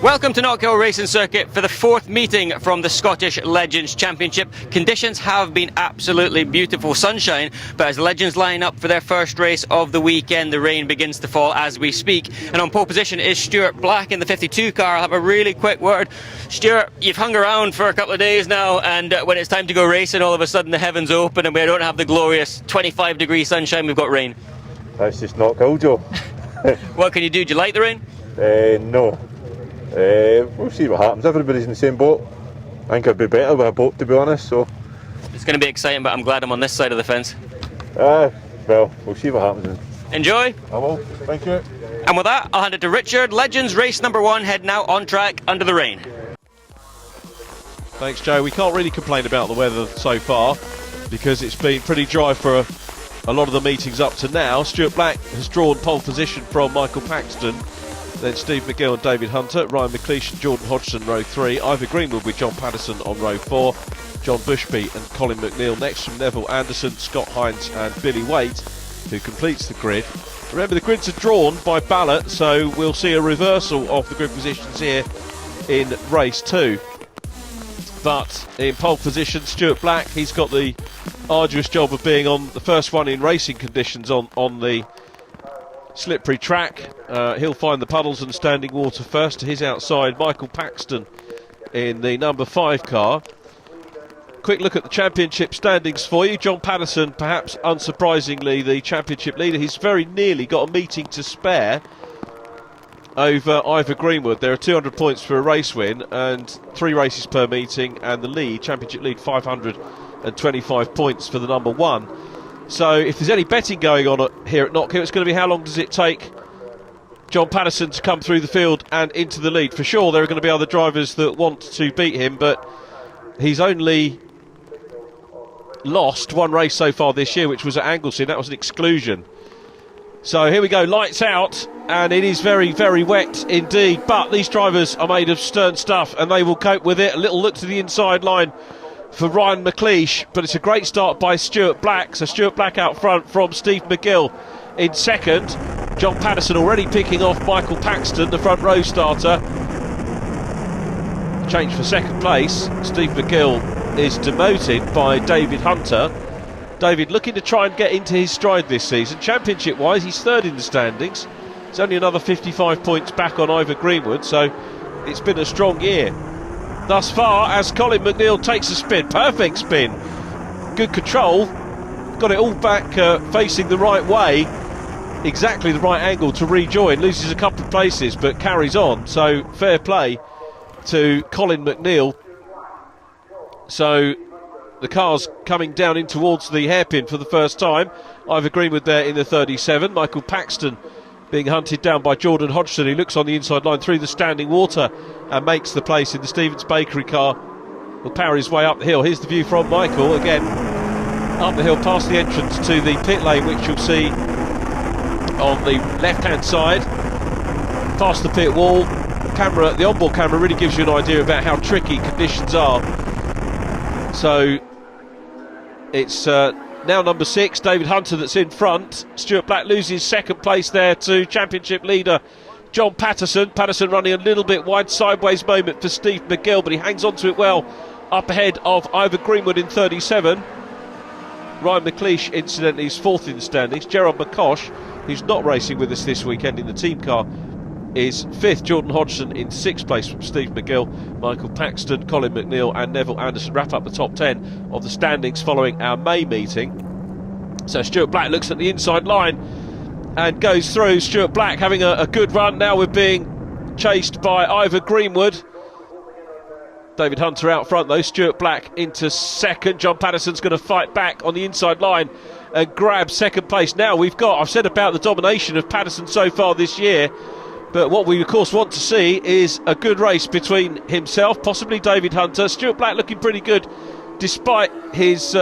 Welcome to Knockhill Racing Circuit for the fourth meeting from the Scottish Legends Championship. Conditions have been absolutely beautiful, sunshine, but as Legends line up for their first race of the weekend, the rain begins to fall as we speak. And on pole position is Stuart Black in the 52 car. I'll have a really quick word. Stuart, you've hung around for a couple of days now, and when it's time to go racing, all of a sudden the heavens open and we don't have the glorious 25-degree sunshine, we've got rain. That's just Knockhill, Joe. What can you do? Do you like the rain? No. We'll see what happens. Everybody's in the same boat. I think I'd be better with a boat, to be honest. So it's going to be exciting, but I'm glad I'm on this side of the fence. Well, we'll see what happens. Enjoy. I will. Thank you. And with that, I'll hand it to Richard. Legends race number 1 head now on track under the rain. Thanks, Joe. We can't really complain about the weather so far because it's been pretty dry for a lot of the meetings up to now. Stuart Black has drawn pole position from Michael Paxton. Then Steve McGill and David Hunter, Ryan McLeish and Jordan Hodgson row 3, Ivor Greenwood with John Patterson on row 4, John Bushby and Colin McNeil next from Neville Anderson, Scott Hines and Billy Waite, who completes the grid. Remember, the grids are drawn by ballot, so we'll see a reversal of the grid positions here in race 2. But in pole position, Stuart Black, he's got the arduous job of being on the first one in racing conditions on the slippery track. He'll find the puddles and standing water first. To his outside, Michael Paxton in the number 5 car. Quick look at the championship standings for you. John Patterson, perhaps unsurprisingly, the championship leader. He's very nearly got a meeting to spare over Ivor Greenwood. There are 200 points for a race win and 3 races per meeting, and the lead, championship lead, 525 points for the number 1. So if there's any betting going on here at Knockhill, it's going to be how long does it take John Patterson to come through the field and into the lead. For sure there are going to be other drivers that want to beat him, but he's only lost one race so far this year, which was at Anglesey. That was an exclusion. So here we go, lights out, and it is very, very wet indeed. But these drivers are made of stern stuff and they will cope with it. A little look to the inside line for Ryan McLeish, but it's a great start by Stuart Black. So Stuart Black out front from Steve McGill in second. John Patterson already picking off Michael Paxton, the front row starter. Change for second place. Steve McGill is demoted by David Hunter. David looking to try and get into his stride this season. Championship wise, he's third in the standings. It's only another 55 points back on Ivor Greenwood, so it's been a strong year thus far as Colin McNeil takes a spin. Perfect spin. Good control. Got it all back facing the right way. Exactly the right angle to rejoin. Loses a couple of places but carries on. So fair play to Colin McNeil. So the car's coming down in towards the hairpin for the first time. Ivor Greenwood there in the 37. Michael Paxton being hunted down by Jordan Hodgson, who looks on the inside line through the standing water and makes the place in the Stevens Bakery car. Will power his way up the hill. Here's the view from Michael again, up the hill past the entrance to the pit lane, which you'll see on the left hand side, past the pit wall. The onboard camera really gives you an idea about how tricky conditions are. So it's now number 6, David Hunter, that's in front. Stuart Black loses second place there to championship leader John Patterson. Patterson running a little bit wide, sideways moment for Steve McGill, but he hangs on to it well up ahead of Ivor Greenwood in 37. Ryan McLeish, incidentally, is 4th in the standings. Gerard McCosh, who's not racing with us this weekend in the team car, is 5th. Jordan Hodgson in 6th place from Steve McGill. Michael Paxton, Colin McNeil and Neville Anderson wrap up the top 10 of the standings following our May meeting. So Stuart Black looks at the inside line and goes through. Stuart Black having a good run. Now we're being chased by Ivor Greenwood. David Hunter out front though. Stuart Black into second. John Patterson's going to fight back on the inside line and grab second place. Now I've said about the domination of Patterson so far this year, but what we of course want to see is a good race between himself, possibly David Hunter. Stuart Black looking pretty good despite his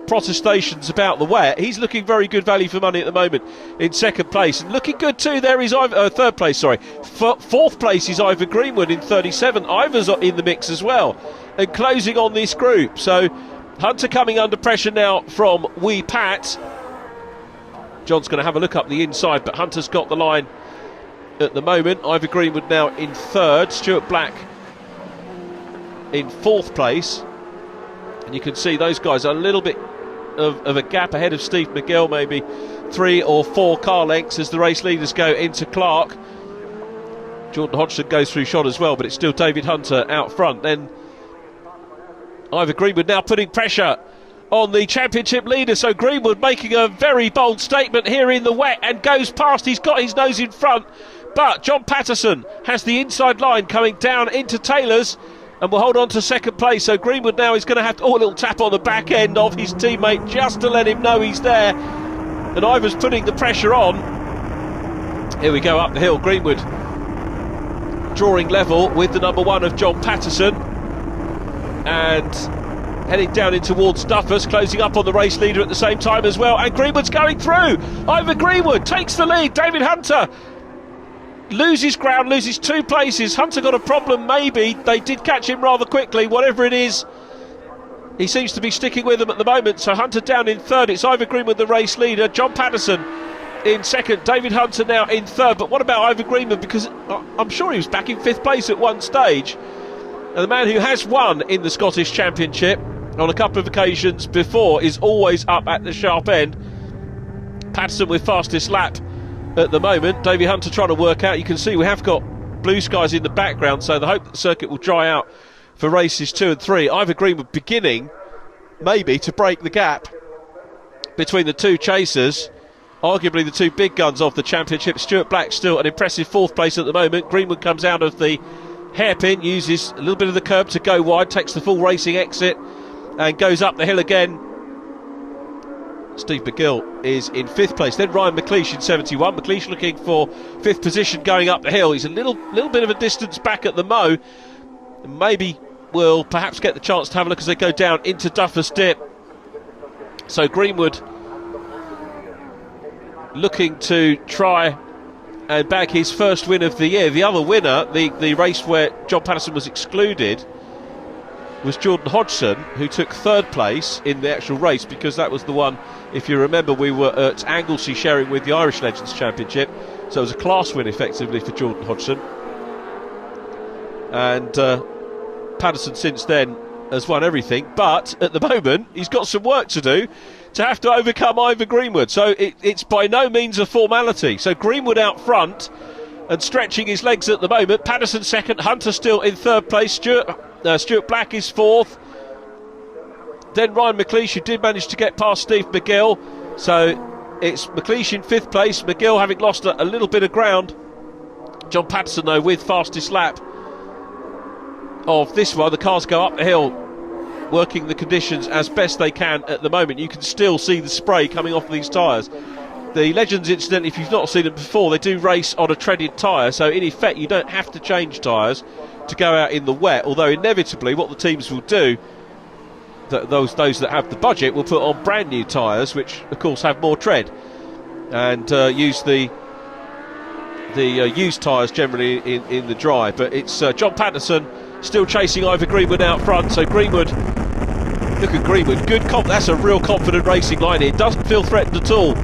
protestations about the wet. He's looking very good value for money at the moment in second place, and looking good too there is third place, sorry. Fourth place is Ivor Greenwood in 37. Ivor's in the mix as well and closing on this group. So Hunter coming under pressure now from Wee Pat. John's going to have a look up the inside, but Hunter's got the line at the moment. Ivor Greenwood now in third, Stuart Black in fourth place. And you can see those guys are a little bit of a gap ahead of Steve McGill, maybe 3 or 4 car lengths as the race leaders go into Clark. Jordan Hodgson goes through shot as well, but it's still David Hunter out front. Then Ivor Greenwood now putting pressure on the championship leader. So Greenwood making a very bold statement here in the wet and goes past. He's got his nose in front, but John Patterson has the inside line coming down into Taylor's and will hold on to second place. So Greenwood now is going to have to, a little tap on the back end of his teammate just to let him know he's there. And Ivor's putting the pressure on. Here we go up the hill. Greenwood drawing level with the number 1 of John Patterson and heading down in towards Duffus, closing up on the race leader at the same time as well. And Greenwood's going through. Ivor Greenwood takes the lead. David Hunter loses ground, loses 2 places. Hunter got a problem, maybe. They did catch him rather quickly. Whatever it is, he seems to be sticking with them at the moment. So Hunter down in third. It's Ivor Greenwood, the race leader. John Patterson in second. David Hunter now in third. But what about Ivor Greenwood? Because I'm sure he was back in 5th place at one stage. And the man who has won in the Scottish Championship on a couple of occasions before is always up at the sharp end. Patterson with fastest lap at the moment. David Hunter trying to work out. You can see we have got blue skies in the background, so the hope that the circuit will dry out for races 2 and 3. Ivor Greenwood beginning maybe to break the gap between the 2 chasers, arguably the 2 big guns of the championship. Stuart Black still an impressive 4th place at the moment. Greenwood comes out of the hairpin, uses a little bit of the curb to go wide, takes the full racing exit and goes up the hill again. Steve McGill is in 5th place. Then Ryan McLeish in 71. McLeish looking for 5th position going up the hill. He's a little bit of a distance back at the Mow. Maybe will perhaps get the chance to have a look as they go down into Duffus Dip. So Greenwood looking to try and bag his first win of the year. The other winner, the race where John Patterson was excluded, was Jordan Hodgson, who took 3rd place in the actual race, because that was the one, if you remember, we were at Anglesey sharing with the Irish Legends Championship, so it was a class win effectively for Jordan Hodgson. And Patterson since then has won everything, but at the moment he's got some work to do to have to overcome Ivor Greenwood, so it's by no means a formality. So Greenwood out front and stretching his legs at the moment. Patterson second, Hunter still in 3rd place, Stuart Black is 4th. Then Ryan McLeish, who did manage to get past Steve McGill. So it's McLeish in 5th place, McGill having lost a little bit of ground. John Patterson though with fastest lap of this one. The cars go up the hill, working the conditions as best they can at the moment. You can still see the spray coming off of these tyres. The Legends, incidentally, if you've not seen them before, they do race on a treaded tyre, so in effect you don't have to change tyres to go out in the wet, although inevitably what the teams will do, those that have the budget, will put on brand new tyres, which of course have more tread, and use the used tyres generally in the dry. But it's John Patterson still chasing Ivor Greenwood out front. So Greenwood, look at Greenwood, that's a real confident racing line here. Doesn't feel threatened at all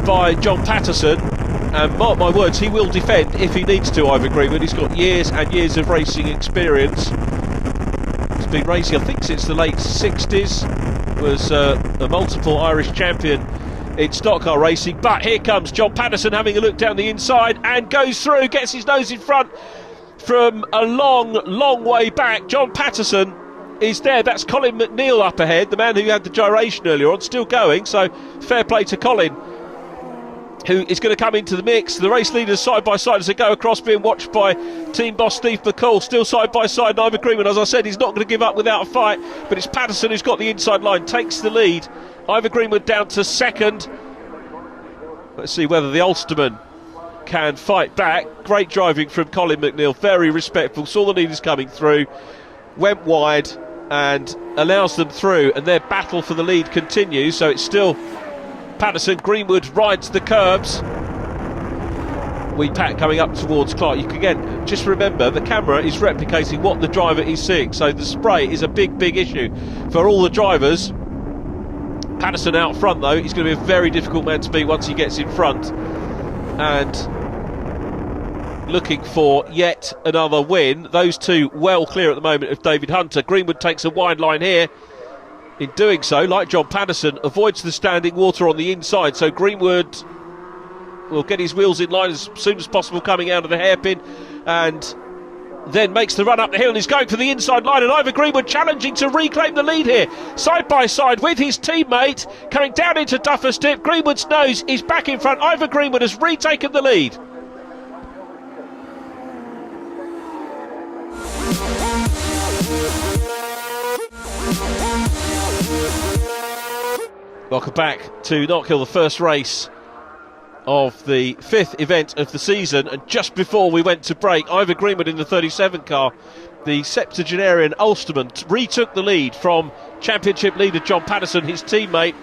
by John Patterson, and mark my words, he will defend if he needs to. Ivor Greenwood, he's got years and years of racing experience. He's been racing, I think, since the late 60s, was a multiple Irish champion in stock car racing. But here comes John Patterson having a look down the inside and goes through, gets his nose in front from a long way back. John Patterson is there. That's Colin McNeil up ahead, the man who had the gyration earlier on, still going, so fair play to Colin, who is going to come into the mix. The race leaders side by side as they go across, being watched by team boss Steve McCall, still side by side. Ivor Greenwood, as I said, he's not going to give up without a fight, but it's Patterson who's got the inside line, takes the lead. Ivor Greenwood down to 2nd. Let's see whether the Ulsterman can fight back. Great driving from Colin McNeil, very respectful, saw the leaders coming through, went wide and allows them through, and their battle for the lead continues. So it's still Patterson. Greenwood rides the curbs. Pat coming up towards Clark. You can, again, just remember the camera is replicating what the driver is seeing, so the spray is a big issue for all the drivers. Patterson out front though, he's going to be a very difficult man to beat once he gets in front, and looking for yet another win. Those two well clear at the moment of David Hunter. Greenwood takes a wide line here. In doing so, like John Patterson, avoids the standing water on the inside. So Greenwood will get his wheels in line as soon as possible coming out of the hairpin, and then makes the run up the hill and is going for the inside line, and Ivor Greenwood challenging to reclaim the lead here, side by side with his teammate, coming down into Duffer's Dip. Greenwood's nose is back in front. Ivor Greenwood has retaken the lead. Welcome back to Knockhill, the first race of the fifth event of the season, and just before we went to break, Ivor Greenwood in the 37 car, the septuagenarian Ulsterman, retook the lead from championship leader John Patterson, his teammate,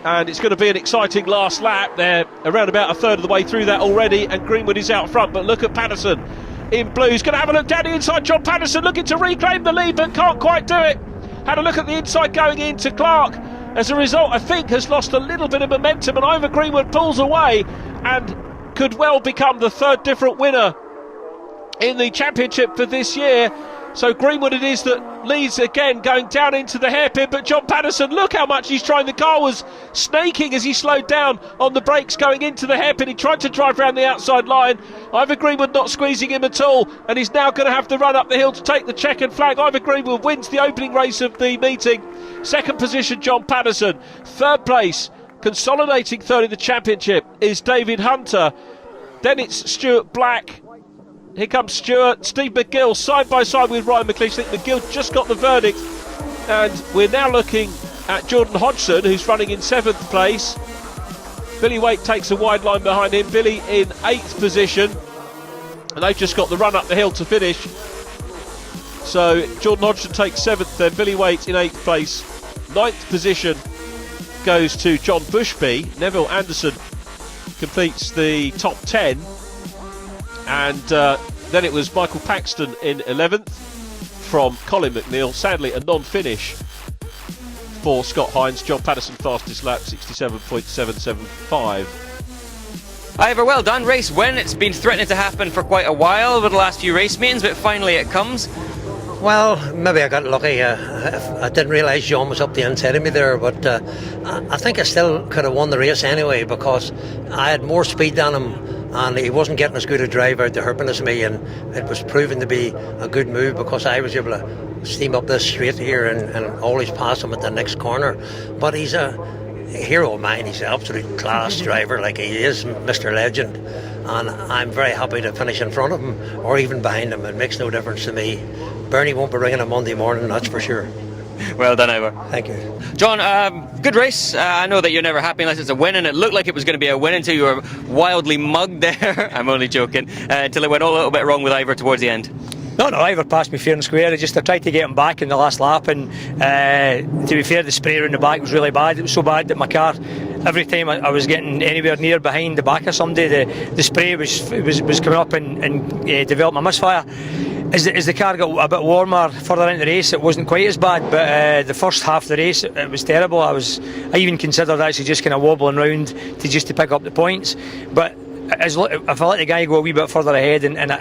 and it's going to be an exciting last lap. They're around about a third of the way through that already, and Greenwood is out front, but look at Patterson in blue. He's going to have a look down the inside. John Patterson looking to reclaim the lead, but can't quite do it. Had a look at the inside going into Clark. As a result, I think has lost a little bit of momentum, and Ivor Greenwood pulls away and could well become the third different winner in the championship for this year. So Greenwood it is that leads again, going down into the hairpin, but John Patterson, look how much he's trying. The car was snaking as he slowed down on the brakes going into the hairpin. He tried to drive around the outside line. Ivor Greenwood not squeezing him at all, and he's now going to have to run up the hill to take the checkered flag. Ivor Greenwood wins the opening race of the meeting. Second position, John Patterson. Third place, consolidating third in the championship, is David Hunter. Then it's Stuart Black. Here comes Stuart. Steve McGill side by side with Ryan McLeish. I think McGill just got the verdict, and we're now looking at Jordan Hodgson, who's running in 7th place. Billy Waite takes a wide line behind him. Billy in 8th position, and they've just got the run up the hill to finish. So Jordan Hodgson takes 7th, then Billy Waite in 8th place. 9th position goes to John Bushby. Neville Anderson completes the top 10, and then it was Michael Paxton in 11th from Colin McNeil. Sadly a non-finish for Scott Hines. John Patterson fastest lap, 67.775. Ivor, well done. Race win. It's been threatening to happen for quite a while over the last few race meetings, but finally it comes. Well, maybe I got lucky. I didn't realise John was up the inside of me there, but I think I still could have won the race anyway, because I had more speed than him, and he wasn't getting as good a drive out the hairpin as me, and it was proving to be a good move because I was able to steam up this straight here and always pass him at the next corner. But he's a hero of mine. He's an absolute class driver, like he is Mr. Legend, and I'm very happy to finish in front of him or even behind him. It makes no difference to me. Bernie won't be ringing on Monday morning, that's for sure. Well done, Ivor. Thank you. John, good race. I know that you're never happy unless it's a win, and it looked like it was going to be a win until you were wildly mugged there. I'm only joking. Until it went all a little bit wrong with Ivor towards the end. No, Ivor passed me fair and square. I tried to get him back in the last lap, and to be fair, the spray around the back was really bad. It was so bad that my car, every time I was getting anywhere near behind the back of somebody, the spray was coming up and developed my misfire. As the car got a bit warmer further into the race, it wasn't quite as bad, but the first half of the race, it was terrible. I even considered actually just kind of wobbling round to pick up the points. But if I let the guy go a wee bit further ahead and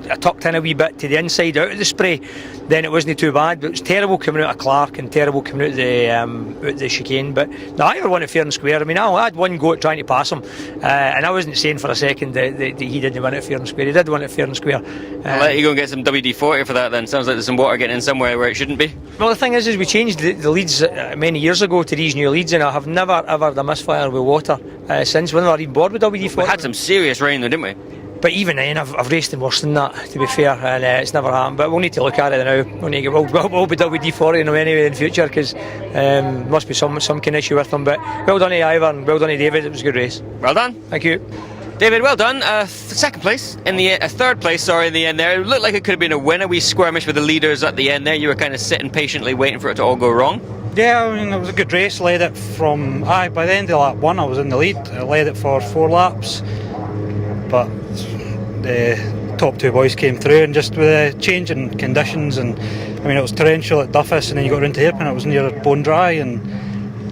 I tucked in a wee bit to the inside out of the spray, then it wasn't too bad. But it was terrible coming out of Clark and terrible coming out of the chicane. But no, Ivor won it fair and square. I mean, I had one go at trying to pass him, and I wasn't saying for a second that he didn't win it fair and square. He did win it fair and square. I'll let you go and get some WD-40 for that then. Sounds like there's some water getting in somewhere where it shouldn't be. Well, the thing is we changed the leads many years ago to these new leads, and I have never ever had a misfire with water since. We never even bored with WD-40. We had some serious rain though, didn't we? But even then, I've raced in worse than that, to be fair, and it's never happened. But we'll need to look at it now. We'll be WD-40 in them anyway in the future, because must be some kind of issue with them. But well done to Ivor and well done to David. It was a good race. Well done. Thank you. David, well done. Third place in the end there. It looked like it could have been a winner. We skirmished with the leaders at the end there. You were kind of sitting patiently waiting for it to all go wrong. Yeah, I mean, it was a good race. Led it from by the end of lap 1 I was in the lead. I led it for 4 laps, but the top 2 boys came through, and just with the change in conditions, and I mean it was torrential at Duffus, and then you got into hairpin, it was near bone dry, and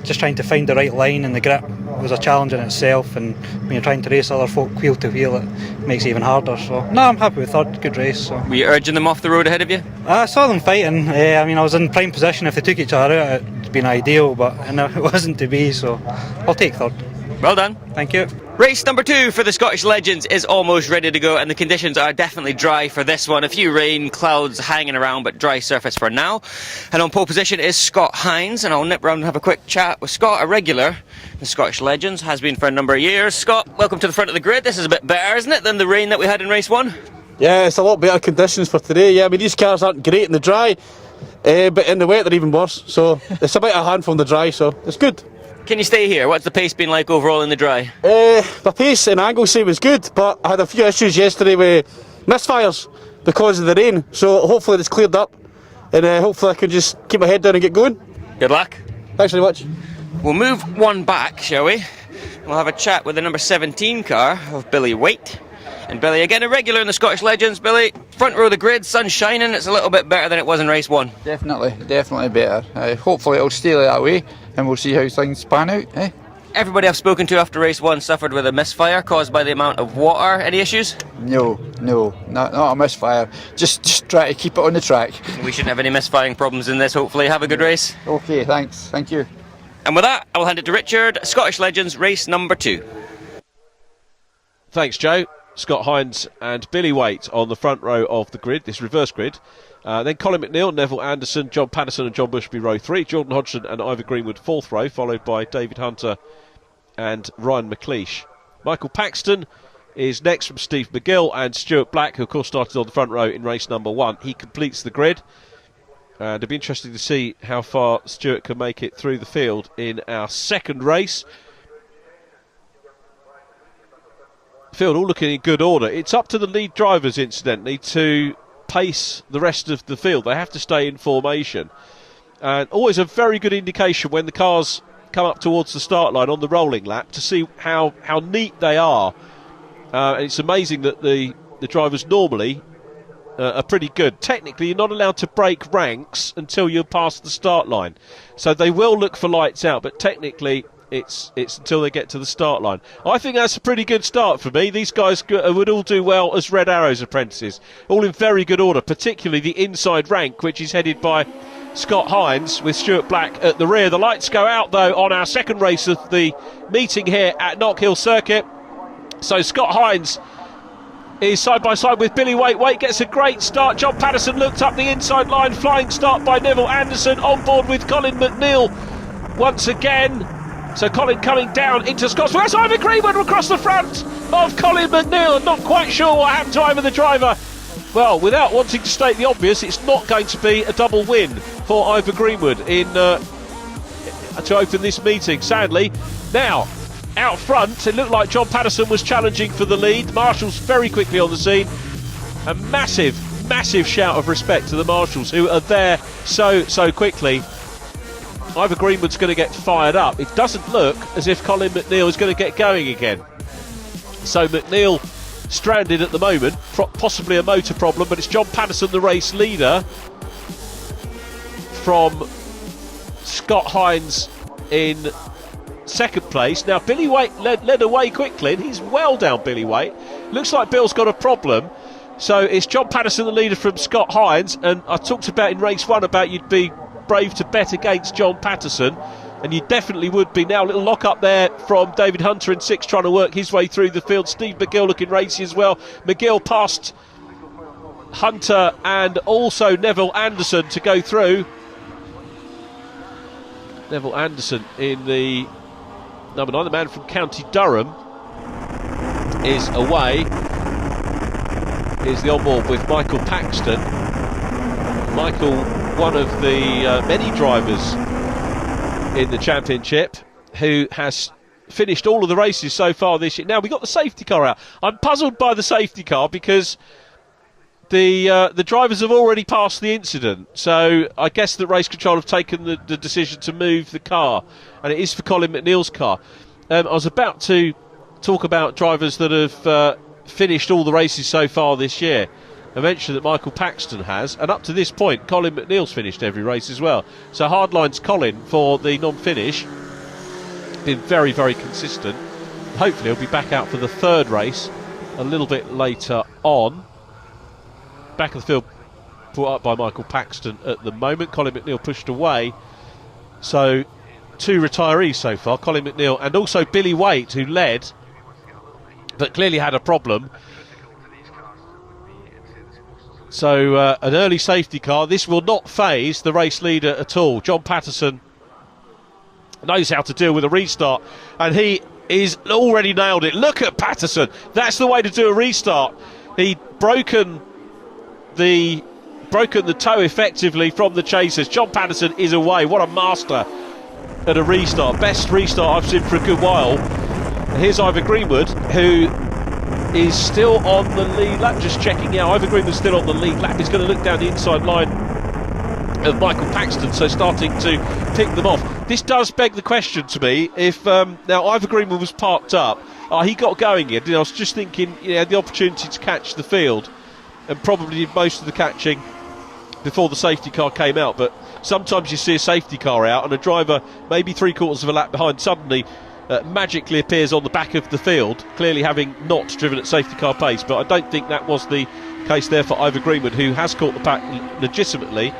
just trying to find the right line and the grip was a challenge in itself, and when you're trying to race other folk wheel to wheel, it makes it even harder. So no, I'm happy with third. Good race. So. Were you urging them off the road ahead of you? I saw them fighting. I mean, I was in prime position. If they took each other out, it'd been ideal, but it wasn't to be. So I'll take third. Well done. Thank you. Race number 2 for the Scottish Legends is almost ready to go, and the conditions are definitely dry for this one. A few rain clouds hanging around, but dry surface for now. And on pole position is Scott Hines, and I'll nip round and have a quick chat with Scott, a regular in Scottish Legends, has been for a number of years. Scott, welcome to the front of the grid. This is a bit better, isn't it, than the rain that we had in race 1? Yeah, it's a lot better conditions for today. Yeah, I mean, these cars aren't great in the dry, but in the wet they're even worse. So it's a bit of a handful in the dry, so it's good. Can you stay here? What's the pace been like overall in the dry? The pace in Anglesey was good, but I had a few issues yesterday with misfires because of the rain, so hopefully it's cleared up, and hopefully I can just keep my head down and get going. Good luck. Thanks very much. We'll move one back, shall we? We'll have a chat with the number 17 car of Billy Waite. And Billy, again, a regular in the Scottish Legends. Billy, front row of the grid, sun shining, it's a little bit better than it was in race 1. Definitely better. Hopefully it'll stay that way, and we'll see how things pan out. Everybody I've spoken to after race 1 suffered with a misfire caused by the amount of water. Any issues? No, not a misfire. Just try to keep it on the track. We shouldn't have any misfiring problems in this, hopefully. Have a good race. Okay, thanks. Thank you. And with that, I'll hand it to Richard. Scottish Legends, race number 2. Thanks, Joe. Scott Hines and Billy Waite on the front row of the grid, this reverse grid. Then Colin McNeil, Neville Anderson, John Patterson and John Bushby row 3. Jordan Hodgson and Ivor Greenwood 4th row, followed by David Hunter and Ryan McLeish. Michael Paxton is next from Steve McGill, and Stuart Black, who of course started on the front row in race number 1. He completes the grid. And it'll be interesting to see how far Stuart can make it through the field in our second race. Field all looking in good order. It's up to the lead drivers, incidentally, to pace the rest of the field. They have to stay in formation. And always a very good indication when the cars come up towards the start line on the rolling lap to see how neat they are. And it's amazing that the drivers normally are pretty good. Technically, you're not allowed to break ranks until you're past the start line. So they will look for lights out, but technically it's until they get to the start line. I think that's a pretty good start for me. These guys would all do well as Red Arrows apprentices. All in very good order, particularly the inside rank, which is headed by Scott Hines with Stuart Black at the rear. The lights go out, though, on our second race of the meeting here at Knockhill Circuit. So Scott Hines is side by side with Billy Waite. Waite gets a great start. John Patterson looked up the inside line. Flying start by Neville Anderson, on board with Colin McNeil once again. So Colin coming down into Scott's. Where's Ivor Greenwood across the front of Colin McNeil? Not quite sure what happened to Ivor the driver. Well, without wanting to state the obvious, it's not going to be a double win for Ivor Greenwood to open this meeting, sadly. Now, out front, it looked like John Patterson was challenging for the lead. Marshals very quickly on the scene. A massive shout of respect to the Marshals who are there so quickly. Ivor Greenwood's going to get fired up. It doesn't look as if Colin McNeil is going to get going again. So McNeil stranded at the moment, possibly a motor problem, but it's John Patterson, the race leader, from Scott Hines in second place. Now Billy Waite led away quickly, and he's well down Billy Waite. Looks like Bill's got a problem. So it's John Patterson, the leader, from Scott Hines, and I talked about in race 1 about you'd be brave to bet against John Patterson, and you definitely would be. Now a little lock up there from David Hunter in 6, trying to work his way through the field. Steve McGill looking racy as well. McGill past Hunter and also Neville Anderson to go through. Neville Anderson in the number 9, the man from County Durham, is away. Here's the onboard with Michael Paxton. Michael, one of the many drivers in the championship who has finished all of the races so far this year. Now we got the safety car out. I'm puzzled by the safety car because the drivers have already passed the incident, so I guess that race control have taken the decision to move the car, and it is for Colin McNeil's car. I was about to talk about drivers that have finished all the races so far this year. I mentioned that Michael Paxton has, and up to this point Colin McNeil's finished every race as well. So hardlines Colin for the non-finish, been very, very consistent. Hopefully he'll be back out for the third race a little bit later on. Back of the field brought up by Michael Paxton at the moment. Colin McNeil pushed away. So 2 retirees so far, Colin McNeil and also Billy Waite, who led but clearly had a problem. So an early safety car. This will not faze the race leader at all. John Patterson knows how to deal with a restart, and he is already nailed it. Look at Patterson. That's the way to do a restart. He'd broken the toe effectively from the chasers. John Patterson is away. What a master at a restart. Best restart I've seen for a good while. Here's Ivor Greenwood, who is still on the lead lap. Just checking out, Ivor Greenwood's still on the lead lap. He's going to look down the inside line of Michael Paxton, so starting to pick them off. This does beg the question to me, if now Ivor Greenwood was parked up, he got going in. I was just thinking, he had the opportunity to catch the field and probably did most of the catching before the safety car came out, but sometimes you see a safety car out and a driver maybe 3/4 of a lap behind suddenly magically appears on the back of the field, clearly having not driven at safety car pace. But I don't think that was the case there for Ivor Greenwood, who has caught the pack legitimately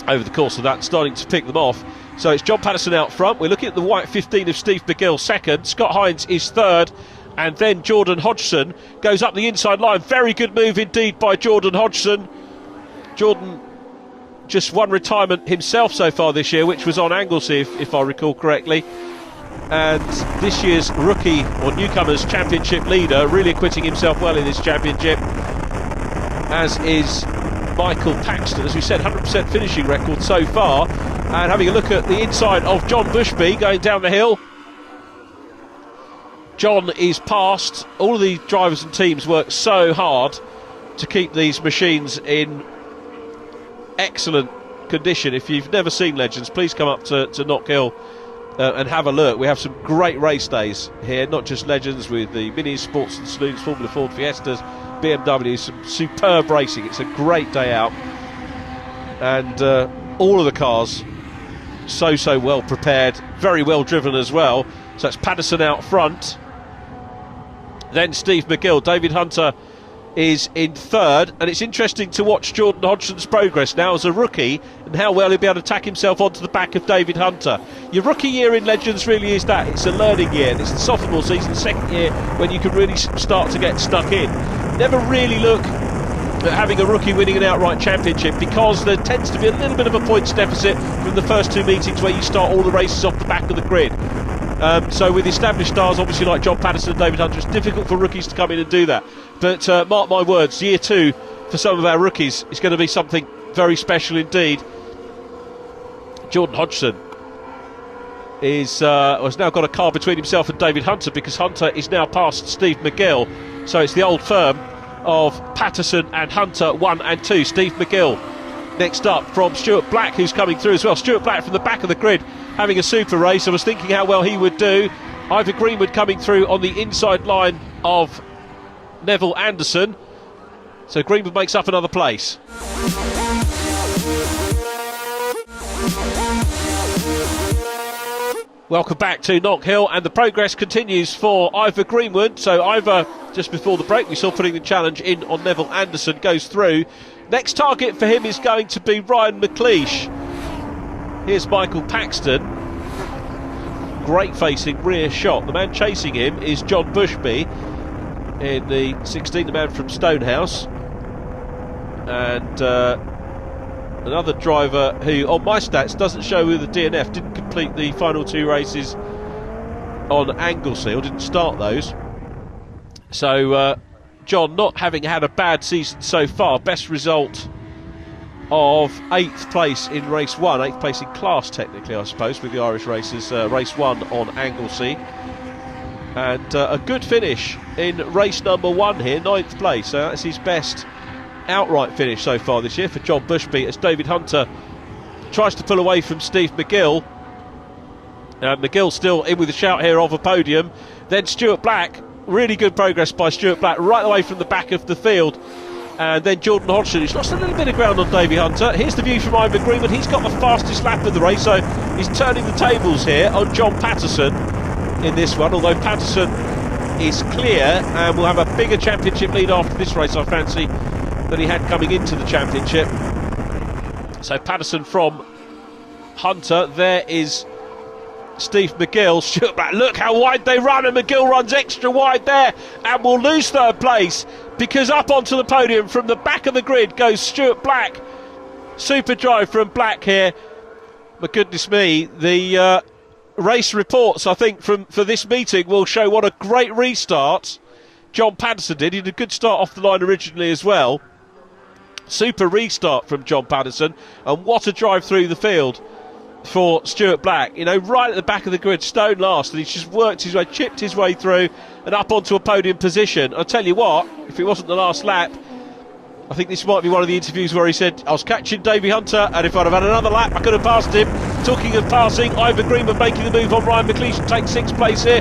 over the course of that, starting to pick them off. So it's John Patterson out front. We're looking at the white 15 of Steve McGill second. Scott Hines is third, and then Jordan Hodgson goes up the inside line. Very good move indeed by Jordan Hodgson. Jordan just one retirement himself so far this year, which was on Anglesey, if I recall correctly. And this year's rookie or newcomers championship leader, really acquitting himself well in this championship, as is Michael Paxton. As we said, 100% finishing record so far. And having a look at the inside of John Bushby going down the hill. John is past. All of the drivers and teams work so hard to keep these machines in excellent condition. If you've never seen Legends, please come up to Knockhill and have a look. We have some great race days here, not just Legends, with the Minis, Sports and Saloons, Formula Ford, Fiestas, BMWs, some superb racing. It's a great day out, and all of the cars so well prepared, very well driven as well. So that's Patterson out front, then Steve McGill. David Hunter is in third, and it's interesting to watch Jordan Hodgson's progress now as a rookie and how well he'll be able to tack himself onto the back of David Hunter. Your rookie year in Legends really is that. It's a learning year, and it's the sophomore season, second year, when you can really start to get stuck in. Never really look at having a rookie winning an outright championship, because there tends to be a little bit of a points deficit from the first 2 meetings where you start all the races off the back of the grid. So with established stars obviously like John Patterson and David Hunter, it's difficult for rookies to come in and do that. But mark my words, year 2 for some of our rookies is going to be something very special indeed. Jordan Hodgson has now got a car between himself and David Hunter, because Hunter is now past Steve McGill. So it's the old firm of Patterson and Hunter 1 and 2. Steve McGill next up from Stuart Black, who's coming through as well. Stuart Black from the back of the grid having a super race. I was thinking how well he would do. Ivor Greenwood coming through on the inside line of Neville Anderson. So Greenwood makes up another place. Welcome back to Knockhill, and the progress continues for Ivor Greenwood. So Ivor, just before the break, we saw putting the challenge in on Neville Anderson, goes through. Next target for him is going to be Ryan McLeish. Here's Michael Paxton. Great facing rear shot. The man chasing him is John Bushby in the 16, the man from Stonehouse. And another driver who, on my stats, doesn't show with the DNF, didn't complete the final 2 races on Anglesey, or didn't start those. So John, not having had a bad season so far, best result of 8th place in race 1, 8th place in class technically, I suppose, with the Irish races, race 1 on Anglesey. And a good finish in race number 1 here, 9th place. So that's his best outright finish so far this year for John Bushby, as David Hunter tries to pull away from Steve McGill. McGill still in with a shout here of a podium. Then Stuart Black, really good progress by Stuart Black, right away from the back of the field. And then Jordan Hodgson, who's lost a little bit of ground on Davy Hunter. Here's the view from Ivan Greenwood. He's got the fastest lap of the race, so he's turning the tables here on John Patterson in this one, although Patterson is clear and will have a bigger championship lead after this race, I fancy, than he had coming into the championship. So Patterson from Hunter. There is Steve McGill. Stuart Black, look how wide they run, and McGill runs extra wide there and will lose third place, because up onto the podium from the back of the grid goes Stuart Black. Super drive from Black here. But goodness me, the race reports, I think, for this meeting will show what a great restart John Patterson did. He did a good start off the line originally as well. Super restart from John Patterson, and what a drive through the field for Stuart Black. You know, right at the back of the grid, stone last, and he's just worked his way, chipped his way through and up onto a podium position. I'll tell you what, if it wasn't the last lap, I think this might be one of the interviews where he said, I was catching Davy Hunter, and if I'd have had another lap I could have passed him. Talking of passing, Ivan Greenwood making the move on Ryan McLeish to take 6th place here.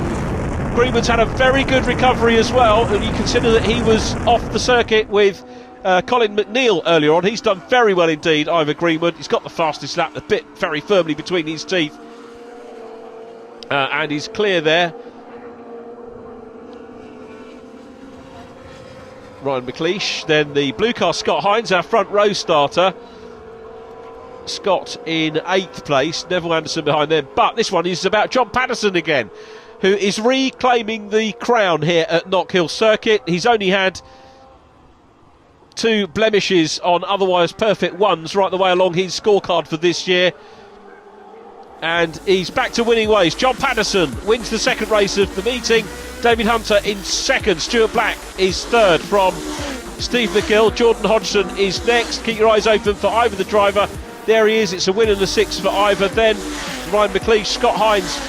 Greenwood's had a very good recovery as well, and you consider that he was off the circuit with Colin McNeil earlier on. He's done very well indeed, Ivan Greenwood. He's got the fastest lap, the bit very firmly between his teeth, and he's clear there. Ryan McLeish, then the blue car Scott Hines, our front row starter. Scott in 8th place, Neville Anderson behind them. But this one is about John Patterson again, who is reclaiming the crown here at Knockhill Circuit. He's only had 2 blemishes on otherwise perfect ones right the way along his scorecard for this year, and he's back to winning ways. John Patterson wins the second race of the meeting. David Hunter in second. Stuart Black is third from Steve McGill. Jordan Hodgson is next. Keep your eyes open for Ivor the driver. There he is. It's a win and a 6 for Ivor. Then Ryan McLeish, Scott Hines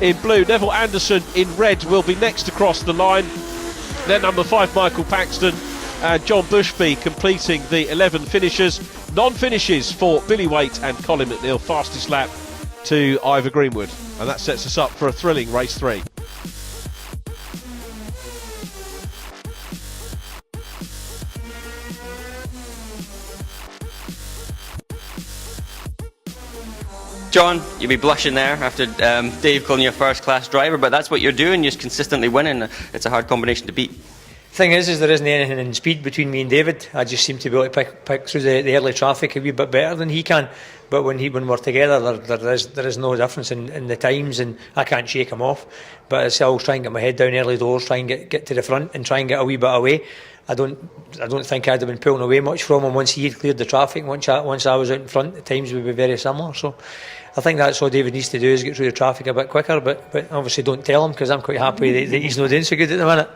in blue, Neville Anderson in red will be next across the line. Then number 5 Michael Paxton and John Bushby completing the 11 finishers. Non-finishes for Billy Waite and Colin McNeil. Fastest lap to Ivor Greenwood, and that sets us up for a thrilling race 3. John, you'll be blushing there after Dave calling you a first-class driver, but that's what you're doing. You're consistently winning. It's a hard combination to beat. Thing is there isn't anything in speed between me and David. I just seem to be able to pick through the early traffic a wee bit better than he can. But when we're together, there is no difference in the times, and I can't shake him off. But I always try and get my head down early doors, try and get to the front, and try and get a wee bit away. I don't think I'd have been pulling away much from him once he had cleared the traffic. Once I was out in front, the times would be very similar. So I think that's what David needs to do, is get through the traffic a bit quicker. But obviously don't tell him, because I'm quite happy that he's not doing so good at the minute.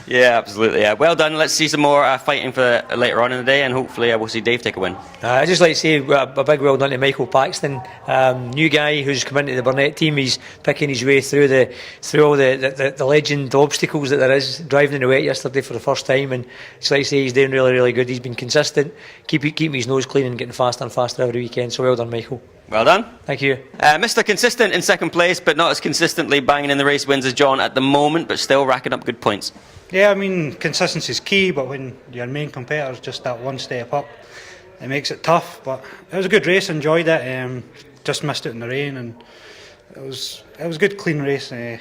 Yeah, absolutely. Yeah. Well done. Let's see some more fighting for later on in the day, and hopefully we'll see Dave take a win. I'd just like to say a big well done to Michael Paxton, new guy who's come into the Burnett team. He's picking his way through all the legend obstacles that there is, driving in the wet yesterday for the first time, and it's like I say, he's doing really, really good. He's been consistent, keeping his nose clean and getting faster and faster every weekend. So well done, Michael. Well done. Thank you. Mr. Consistent in second place, but not as consistently banging in the race wins as John at the moment, but still racking up good points. Yeah, I mean, consistency is key, but when your main competitor's just that one step up, it makes it tough. But it was a good race, enjoyed it. Just missed it in the rain, and it was a good, clean race. The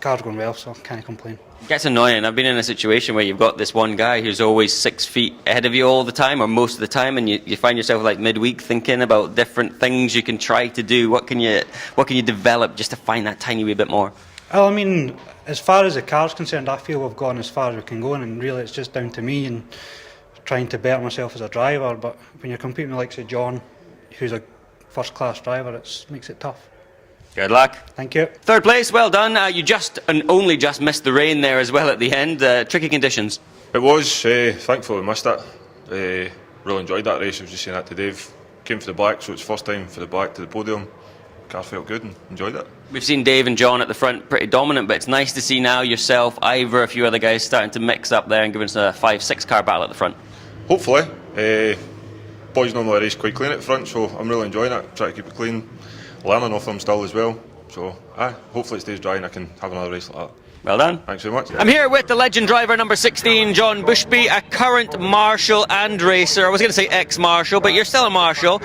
car's going well, so I can't complain. It gets annoying. I've been in a situation where you've got this one guy who's always 6 feet ahead of you all the time, or most of the time, and you find yourself like midweek thinking about different things you can try to do. What can you develop just to find that tiny wee bit more? Well, I mean, as far as the car's concerned, I feel we've gone as far as we can go, and really it's just down to me and trying to better myself as a driver. But when you're competing with like say John, who's a first-class driver, it makes it tough. Good luck. Thank you. Third place, well done. You just and only just missed the rain there as well at the end. Tricky conditions. It was, thankfully we missed it. Really enjoyed that race. I was just saying that to Dave. Came for the black, so it's first time for the black to the podium. Car felt good and enjoyed it. We've seen Dave and John at the front pretty dominant, but it's nice to see now yourself, Ivor, a few other guys starting to mix up there and giving us a 5-6 car battle at the front. Hopefully. Boys normally race quite clean at the front, so I'm really enjoying it. Try to keep it clean. Learning off them still as well. So hopefully it stays dry and I can have another race like that. Well done. Thanks very much. I'm here with the legend driver number 16, John Bushby, a current marshal and racer. I was going to say ex-marshal, but you're still a marshal.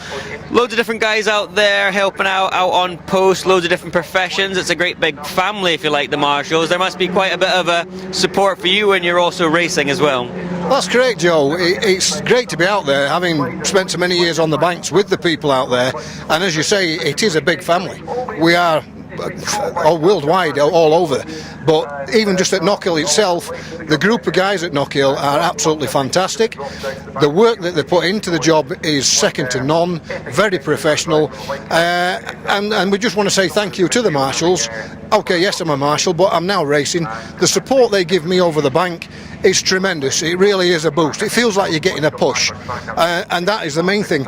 Loads of different guys out there helping out on post, loads of different professions. It's a great big family, if you like, the marshals. There must be quite a bit of support for you when you're also racing as well. That's great, Joe. It's great to be out there, having spent so many years on the banks with the people out there. And as you say, it is a big family. We are worldwide, all over. But even just at Knockhill itself, the group of guys at Knockhill are absolutely fantastic. The work that they put into the job is second to none, very professional. And we just want to say thank you to the marshals. Okay, yes, I'm a marshal, but I'm now racing. The support they give me over the bank is tremendous. It really is a boost. It feels like you're getting a push. And that is the main thing.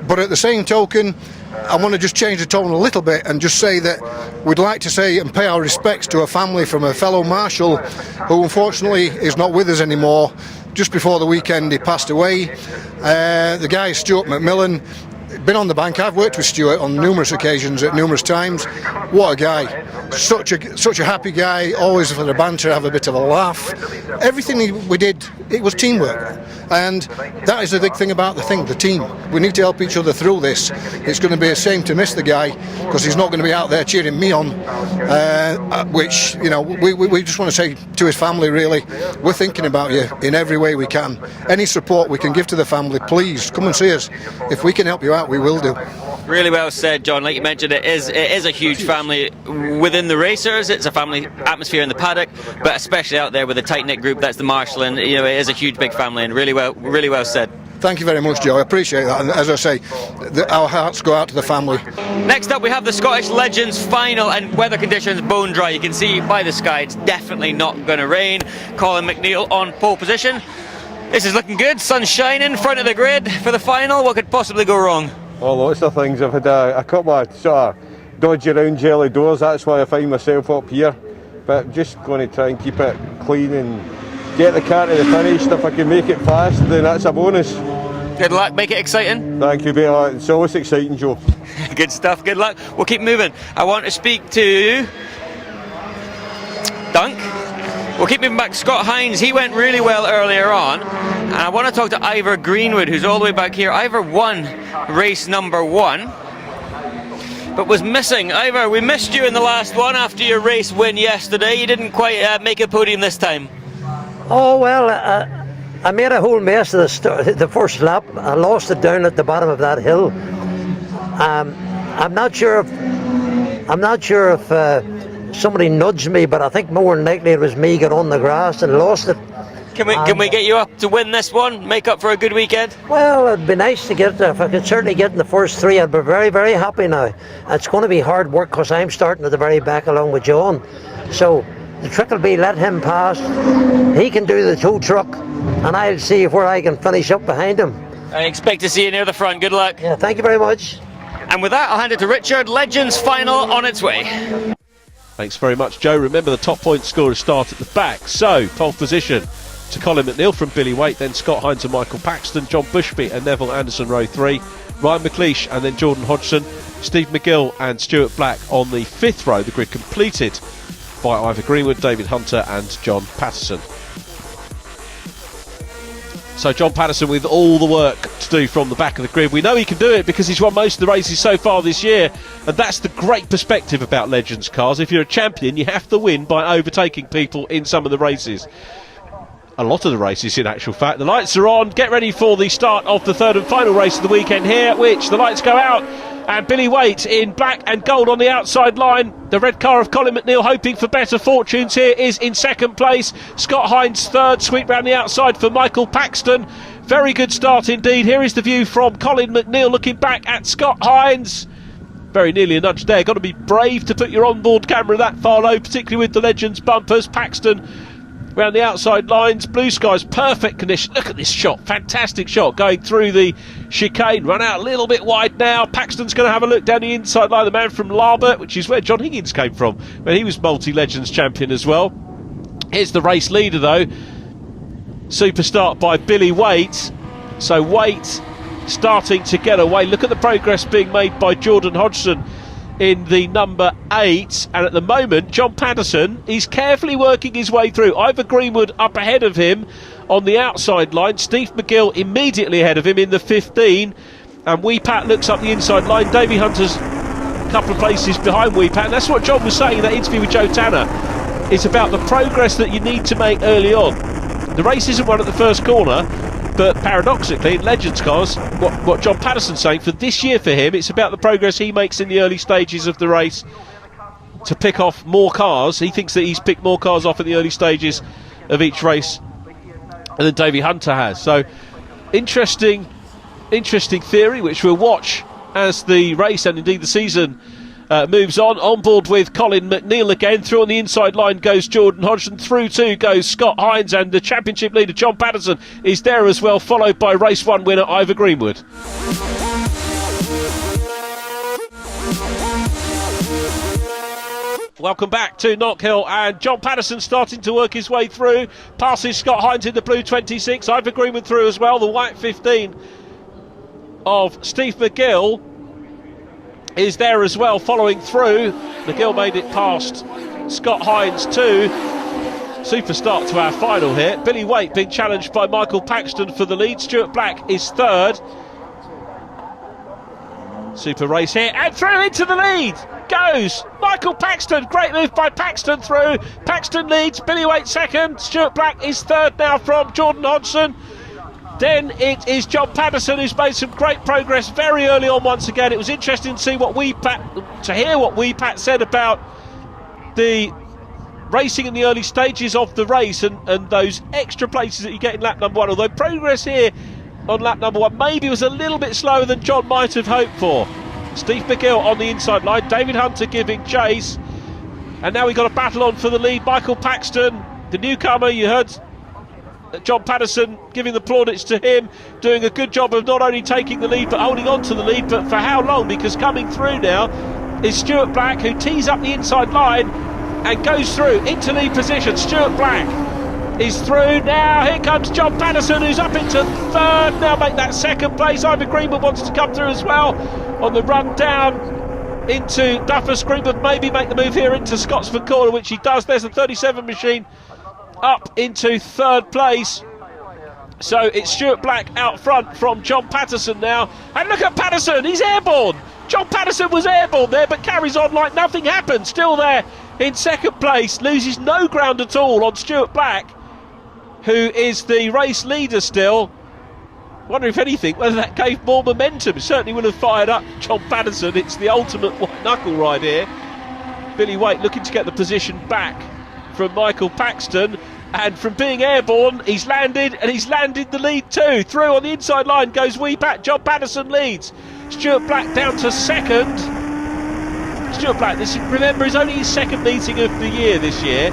But at the same token, I want to just change the tone a little bit and just say that we'd like to say and pay our respects to a family from a fellow marshal who unfortunately is not with us anymore. Just before the weekend he passed away. The guy is Stuart McMillan. Been on the bank. I've worked with Stuart on numerous occasions at numerous times. What a guy. Such a happy guy, always for the banter, have a bit of a laugh. Everything we did, it was teamwork. And that is the big thing about the team. We need to help each other through this. It's going to be a shame to miss the guy because he's not going to be out there cheering me on. Which, you know, we just want to say to his family, really, we're thinking about you in every way we can. Any support we can give to the family, please come and see us. If we can help you out, we will do. Really well said, John. Like you mentioned, it is a huge family within the racers. It's a family atmosphere in the paddock, but especially out there with a tight-knit group that's the marshal, and you know, it is a huge big family, and really well said. Thank you very much, Joe. I appreciate that. And as I say, our hearts go out to the family. Next up, we have the Scottish Legends final, and weather conditions bone dry. You can see by the sky it's definitely not going to rain. Colin McNeil on pole position. This is looking good. Sun shining in front of the grid for the final. What could possibly go wrong? Oh, lots of things. I've had a couple of sort of dodgy around jelly doors. That's why I find myself up here. But just going to try and keep it clean and get the car to the finish. If I can make it fast, then that's a bonus. Good luck. Make it exciting. Thank you, mate. It's always exciting, Joe. Good stuff. Good luck. We'll keep moving. I want to speak to Dunk. We'll keep moving back. Scott Hines, he went really well earlier on. And I want to talk to Ivor Greenwood, who's all the way back here. Ivor won race number 1, but was missing. Ivor, we missed you in the last one after your race win yesterday. You didn't quite make a podium this time. Oh, well, I made a whole mess of the first lap. I lost it down at the bottom of that hill. I'm not sure if somebody nudged me, but I think more than likely it was me got on the grass and lost it. Can we get you up to win this one? Make up for a good weekend? Well, it'd be nice to get there. If I could certainly get in the first 3, I'd be very, very happy now. It's going to be hard work because I'm starting at the very back along with John. So the trick will be let him pass. He can do the tow truck, and I'll see where I can finish up behind him. I expect to see you near the front. Good luck. Yeah, thank you very much. And with that, I'll hand it to Richard. Legends final on its way. Thanks very much, Joe. Remember, the top point scorers start at the back. So, pole position to Colin McNeil from Billy Waite, then Scott Hines and Michael Paxton, John Bushby and Neville Anderson row 3, Ryan McLeish and then Jordan Hodgson, Steve McGill and Stuart Black on the 5th row. The grid completed by Ivor Greenwood, David Hunter and John Patterson. So John Patterson with all the work to do from the back of the grid. We know he can do it because he's won most of the races so far this year, and that's the great perspective about Legends cars. If you're a champion, you have to win by overtaking people in some of the races. A lot of the races, in actual fact. The lights are on. Get ready for the start of the 3rd and final race of the weekend here, which the lights go out. And Billy Waite in black and gold on the outside line. The red car of Colin McNeil, hoping for better fortunes here, is in 2nd place. Scott Hines 3rd, sweep round the outside for Michael Paxton. Very good start indeed. Here is the view from Colin McNeil looking back at Scott Hines. Very nearly a nudge there. Got to be brave to put your onboard camera that far low, particularly with the Legends bumpers. Paxton round the outside lines. Blue skies, perfect condition. Look at this shot, fantastic shot going through the chicane. Run out a little bit wide now. Paxton's going to have a look down the inside line. The man from Larbert, which is where John Higgins came from when he was multi-Legends champion as well. Here's the race leader though. Super start by Billy Waite. So Waite starting to get away. Look at the progress being made by Jordan Hodgson in the number 8, and at the moment John Patterson is carefully working his way through. Ivor Greenwood up ahead of him on the outside line, Steve McGill immediately ahead of him in the 15, and Weepat looks up the inside line. Davey Hunter's a couple of places behind Weepat, and that's what John was saying in that interview with Joe Tanner. It's about the progress that you need to make early on. The race isn't won at the first corner, but paradoxically in Legends cars, what John Patterson's saying for this year for him, it's about the progress he makes in the early stages of the race to pick off more cars. He thinks that he's picked more cars off in the early stages of each race than Davey Hunter has. So interesting theory, which we'll watch as the race and indeed the season moves on. On board with Colin McNeil again. Through on the inside line goes Jordan Hodgson. Through too goes Scott Hines, and the championship leader John Patterson is there as well, followed by race 1 winner Ivor Greenwood. Welcome back to Knockhill, and John Patterson starting to work his way through, passes Scott Hines in the blue 26, Ivor Greenwood through as well. The white 15 of Steve McGill is there as well, following through. McGill made it past Scott Hines too. Super start to our final here. Billy Waite being challenged by Michael Paxton for the lead. Stuart Black is third. Super race here, and through into the lead goes Michael Paxton. Great move by Paxton through. Paxton leads, Billy Waite second. Stuart Black is third now from Jordan Hodgson. Then it is John Patterson, who's made some great progress very early on once again. It was interesting to hear what Weepat said about the racing in the early stages of the race and those extra places that you get in lap number 1. Although progress here on lap number 1 maybe was a little bit slower than John might have hoped for. Steve McGill on the inside line, David Hunter giving chase, and now we've got a battle on for the lead. Michael Paxton, the newcomer, you heard John Patterson giving the plaudits to him, doing a good job of not only taking the lead but holding on to the lead. But for how long? Because coming through now is Stuart Black, who tees up the inside line and goes through into lead position. Stuart Black is through now. Here comes John Patterson, who's up into third, now make that second place. Ivor Greenwood wants to come through as well on the run down into Duffus. Greenwood maybe make the move here into Scotsford Corner, which he does. There's a 37 machine up into third place. So it's Stuart Black out front from John Patterson now. And look at Patterson, he's airborne. John Patterson was airborne there, but carries on like nothing happened. Still there in second place, loses no ground at all on Stuart Black, who is the race leader still. Wonder if anything whether that gave more momentum. Certainly would have fired up John Patterson. It's the ultimate white knuckle ride here. Billy Waite looking to get the position back from Michael Paxton, and from being airborne he's landed, and he's landed the lead too. Through on the inside line goes Weepat. John Patterson leads. Stuart Black down to second. Stuart Black, this remember is only his second meeting of the year this year.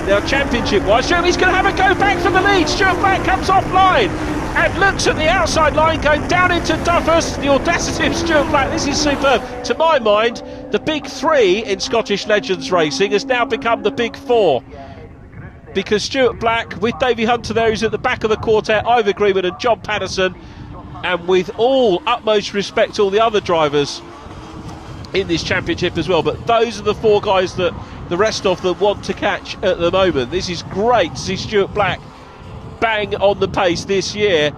Now championship wise, he's going to have a go back for the lead. Stuart Black comes offline and looks at the outside line going down into Duffus. The audacity of Stuart Black, this is superb. To my mind, the big 3 in Scottish Legends racing has now become the big 4, because Stuart Black with Davey Hunter there, who's at the back of the quartet, Ivor Greenwood and John Patterson, and with all utmost respect to all the other drivers in this championship as well, but those are the 4 guys that the rest of them want to catch at the moment. This is great to see Stuart Black bang on the pace this year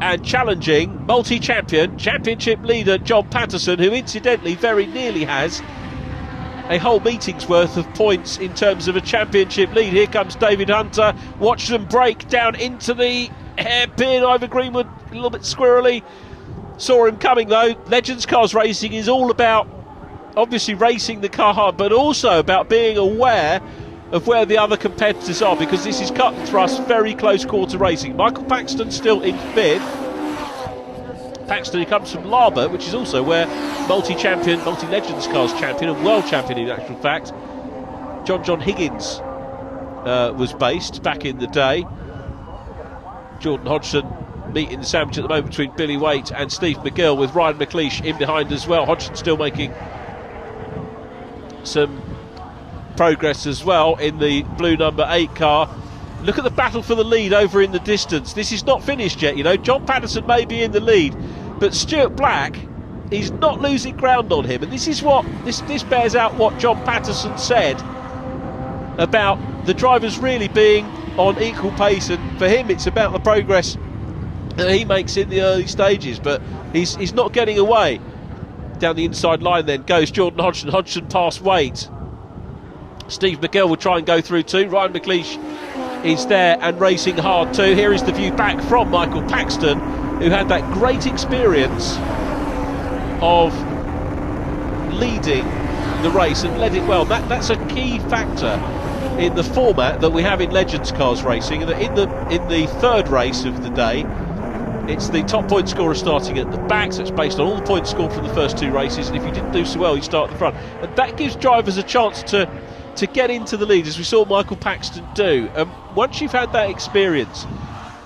and challenging multi-champion, championship leader John Patterson, who incidentally very nearly has a whole meeting's worth of points in terms of a championship lead. Here comes David Hunter, watch them break down into the hairpin. Ivor Greenwood a little bit squirrely, saw him coming though. Legends Cars racing is all about obviously racing the car hard, but also about being aware of where the other competitors are, because this is cut and thrust, very close quarter racing. Michael Paxton still in 5th. Paxton, who comes from Larbert, which is also where multi-champion, multi-Legends Cars champion and world champion in actual fact, John Higgins was based back in the day. Jordan Hodgson meeting the sandwich at the moment between Billy Waite and Steve McGill, with Ryan McLeish in behind as well. Hodgson still making some progress as well in the blue number 8 car. Look at the battle for the lead over in the distance. This is not finished yet, you know. John Patterson may be in the lead, but Stuart Black He's not losing ground on him, and this is what this bears out what John Patterson said about the drivers really being on equal pace, and for him it's about the progress that he makes in the early stages, but he's not getting away. Down the inside line then goes Jordan Hodgson. Hodgson past Wade. Steve McGill will try and go through too. Ryan McLeish is there and racing hard too. Here is the view back from Michael Paxton, who had that great experience of leading the race and led it well. That's a key factor in the format that we have in Legends Cars racing. In the third race of the day, it's the top point scorer starting at the back, so it's based on all the points scored from the first two races, and if you didn't do so well, you start at the front. And that gives drivers a chance to get into the lead, as we saw Michael Paxton do. Once you've had that experience,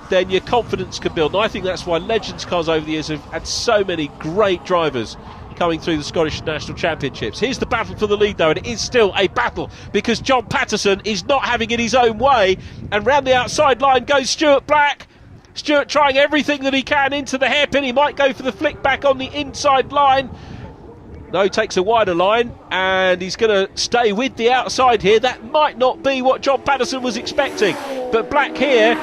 then your confidence can build. And I think that's why Legends Cars over the years have had so many great drivers coming through the Scottish National Championships. Here's the battle for the lead though, and it is still a battle because John Patterson is not having it his own way, and round the outside line goes Stuart Black. Stuart trying everything that he can into the hairpin. He might go for the flick back on the inside line. No, takes a wider line, and he's going to stay with the outside here. That might not be what John Patterson was expecting, but Black here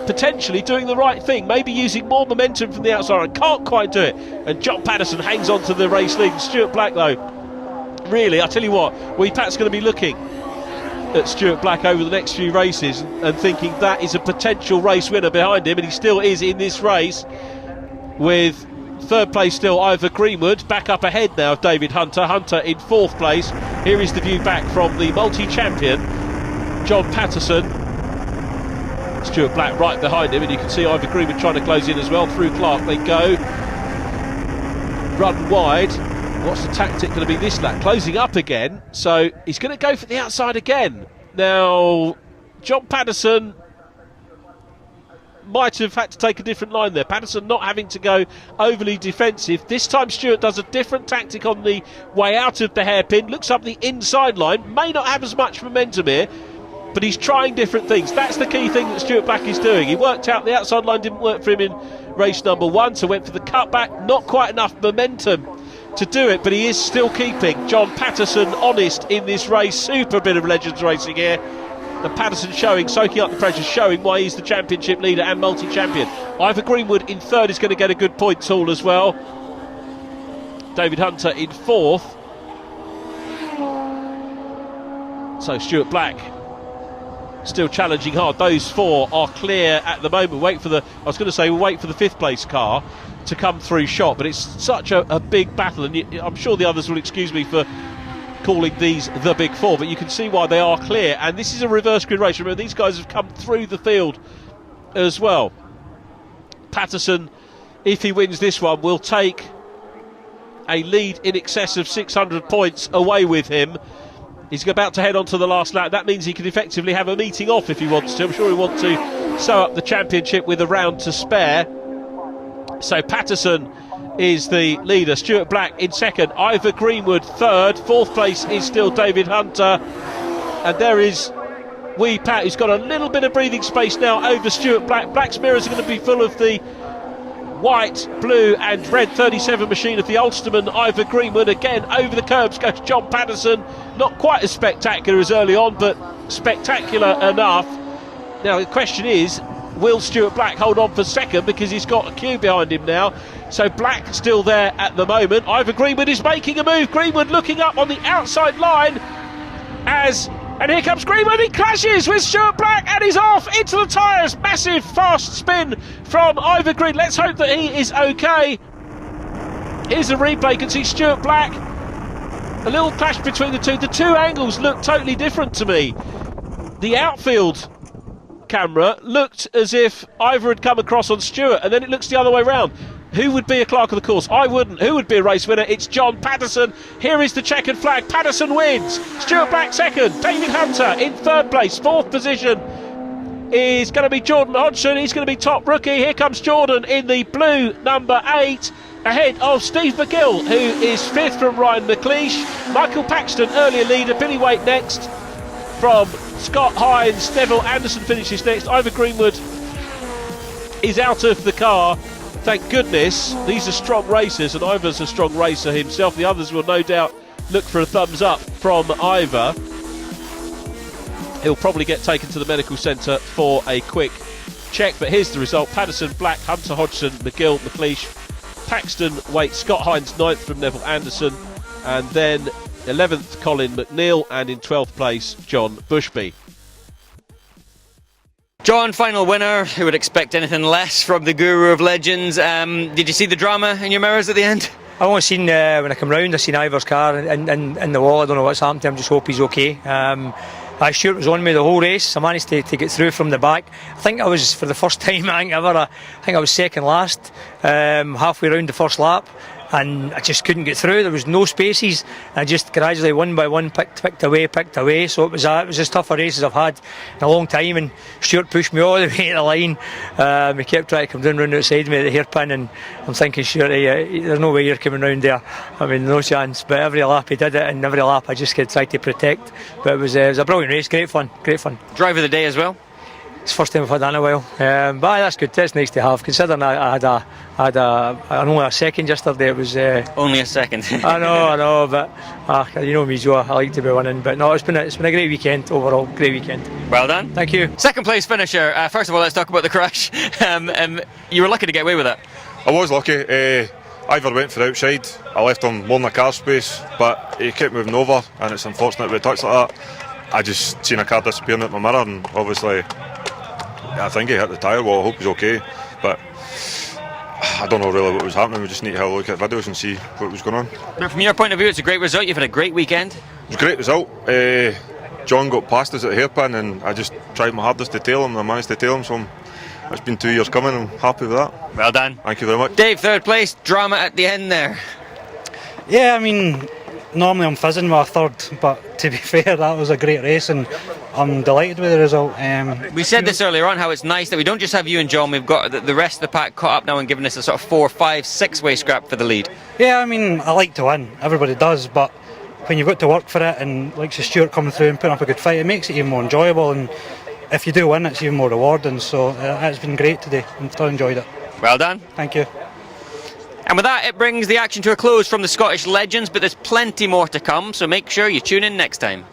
potentially doing the right thing, maybe using more momentum from the outside and can't quite do it, and John Patterson hangs on to the race lead. Stuart Black though, really, I tell you what, Pat's going to be looking at Stuart Black over the next few races and thinking that is a potential race winner behind him, and he still is in this race, with third place still Ivor Greenwood. Back up ahead now, David Hunter in fourth place. Here is the view back from the multi-champion John Patterson. Stuart Black right behind him, and you can see Ivor Greenwood trying to close in as well. Through Clark they go, run wide. What's the tactic going to be this lap? Closing up again, so he's going to go for the outside again. Now, John Patterson might have had to take a different line there. Patterson not having to go overly defensive. This time Stuart does a different tactic on the way out of the hairpin. Looks up the inside line. May not have as much momentum here, but he's trying different things. That's the key thing that Stuart Black is doing. He worked out the outside line didn't work for him in race number one, so went for the cutback. Not quite enough momentum to do it, but he is still keeping John Patterson honest in this race. Super bit of Legends racing here, and Patterson soaking up the pressure, showing why he's the championship leader and multi-champion. Ivor Greenwood in third is going to get a good points haul as well. David Hunter in fourth. So Stuart Black still challenging hard. Those four are clear at the moment. We'll wait for the fifth place car to come through shot, but it's such a big battle, and I'm sure the others will excuse me for calling these the big four, but you can see why they are clear. And this is a reverse grid race. Remember, these guys have come through the field as well. Patterson, if he wins this one, will take a lead in excess of 600 points away with him. He's about to head on to the last lap. That means he can effectively have a meeting off if he wants to. I'm sure he wants to sew up the championship with a round to spare. So Patterson is the leader. Stuart Black in second. Ivor Greenwood third. Fourth place is still David Hunter. And there is wee Pat, who's got a little bit of breathing space now over Stuart Black. Black's mirrors are going to be full of the white, blue and red 37 machine of the Ulsterman Ivor Greenwood. Again, over the curbs goes John Patterson. Not quite as spectacular as early on, but spectacular enough. Now the question is, will Stuart Black hold on for second, because he's got a queue behind him now? So Black still there at the moment. Ivor Greenwood is making a move. Greenwood looking up on the outside line and here comes Greenwood. He clashes with Stuart Black and he's off into the tyres. Massive fast spin from Ivor Green. Let's hope that he is okay. Here's a replay. You can see Stuart Black. A little clash between the two. The two angles look totally different to me. The outfield camera looked as if Ivor had come across on Stuart, and then it looks the other way round. Who would be a clerk of the course? I wouldn't. Who would be a race winner? It's John Patterson. Here is the checkered flag. Patterson wins. Stuart Black second. David Hunter in third place. Fourth position is going to be Jordan Hodgson. He's going to be top rookie. Here comes Jordan in the blue number 8, ahead of Steve McGill, who is fifth from Ryan McLeish. Michael Paxton, earlier leader. Billy Waite next from Scott Hines. Neville Anderson finishes next. Ivor Greenwood is out of the car. thank goodness, these are strong racers, and Ivor's a strong racer himself. The others will no doubt look for a thumbs up from Ivor. He'll probably get taken to the medical centre for a quick check, but here's the result. Patterson, Black, Hunter, Hodgson, McGill, McLeish, Paxton, Waite, Scott Hines 9th from Neville Anderson, and then 11th Colin McNeil, and in 12th place John Bushby. John, final winner. Who would expect anything less from the Guru of Legends? Did you see the drama in your mirrors at the end? I only seen when I come round, I seen Ivor's car in the wall. I don't know what's happened to him, just hope he's okay. Stuart was on me the whole race. I managed to get through from the back. I think I was, for the first time I think ever, I think I was second last, halfway round the first lap, and I just couldn't get through. There was no spaces. I just gradually, one by one, picked away. So it was as tough a race as I've had in a long time, and Stuart pushed me all the way to the line. He kept trying to come down round outside me at the hairpin, and I'm thinking, Stuart, there's no way you're coming round there. I mean, no chance. But every lap he did it, and every lap I just tried to protect. But it was a brilliant race, great fun. Driver of the day as well? It's the first time I've had that in a while, but that's good. That's nice to have, considering I had only a second yesterday. It was only a second. I know, but you know me, Joe. I like to be winning, but no, it's been a great weekend overall. Great weekend. Well done. Thank you. Second place finisher. First of all, let's talk about the crash. You were lucky to get away with it. I was lucky. Ivor went for the outside. I left him more in the car space, but he kept moving over, and it's unfortunate with a touch like that. I just seen a car disappearing out my mirror, and obviously I think he hit the tyre wall. I hope he's okay, but I don't know really what was happening. We just need to have a look at videos and see what was going on. But from your point of view, it's a great result. You've had a great weekend. It was a great result. John got past us at the hairpin, and I just tried my hardest to tail him, and I managed to tail him, so it's been 2 years coming. I'm happy with that. Well done. Thank you very much. Dave, third place. Drama at the end there. Yeah, I mean, normally I'm fizzing with a third, but to be fair, that was a great race, and I'm delighted with the result. We said this earlier on, how it's nice that we don't just have you and John, we've got the rest of the pack caught up now and giving us a sort of 4, 5, 6-way scrap for the lead. Yeah, I mean, I like to win, everybody does, but when you've got to work for it, and like Stuart coming through and putting up a good fight, it makes it even more enjoyable, and if you do win, it's even more rewarding. So it's been great today, and still enjoyed it. Well done. Thank you. And with that, it brings the action to a close from the Scottish Legends, but there's plenty more to come, so make sure you tune in next time.